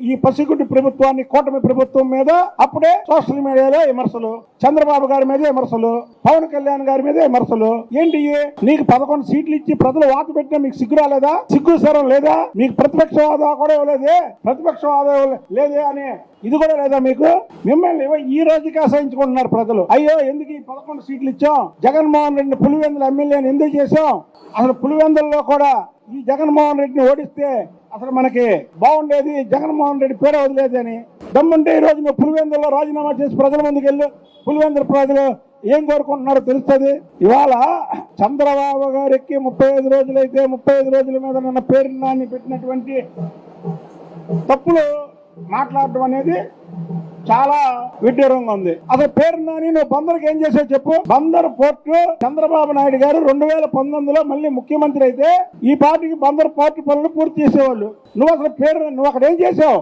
ఈ పసిగుడ్డి ప్రభుత్వాన్ని కూటమి ప్రభుత్వం మీద అప్పుడే సోషల్ మీడియాలో విమర్శలు, చంద్రబాబు గారి మీద విమర్శలు, పవన్ కళ్యాణ్ గారి మీద విమర్శలు. ఏంటి నీకు 11 సీట్లు ఇచ్చి ప్రజలు వాత పెట్టినా మీకు సిగ్గు రాలేదా? సిగ్గు సరం లేదా? మీకు ప్రతిపక్ష హోదా కూడా ఇవ్వలేదే, ప్రతిపక్ష హోదా లేదే అని ఇది కూడా లేదా మీకు? మిమ్మల్ని ఈ రోజుకి అసహించుకుంటున్నారు ప్రజలు. అయ్యో ఎందుకు ఈ 11 సీట్లు ఇచ్చాం, జగన్మోహన్ రెడ్డిని పులివెందుల ఎమ్మెల్యేని ఎందుకు చేశాం, అసలు పులివెందుల్లో కూడా ఈ జగన్మోహన్ రెడ్డిని ఓడిస్తే అసలు మనకి బాగుండేది, జగన్మోహన్ రెడ్డి పేరు వదిలేదు అని దమ్ముంటే ఈ రోజు నువ్వు పులివెందుల్లో రాజీనామా చేసి ప్రజల ముందుకు వెళ్ళు. పులివెందుల ప్రజలు ఏం కోరుకుంటున్నారో తెలుస్తుంది. ఇవాళ చంద్రబాబు గారికి 35 రోజులైతే 35 రోజుల మీద నిన్న పేరు నాని పెట్టినటువంటి తప్పులు మాట్లాడడం అనేది చాలా విడ్డూరంగా ఉంది. అసలు పేరు నాని నువ్వు బందర్కి ఏం చేసావు చెప్పు? బందర్ పోర్టు చంద్రబాబు నాయుడు గారు 2019లో మళ్ళీ ముఖ్యమంత్రి అయితే ఈ పార్టీకి బందర్ పోర్టు పనులు పూర్తి చేసేవాళ్ళు. నువ్వు అసలు పేరు నువ్వు అక్కడ ఏం చేసావు?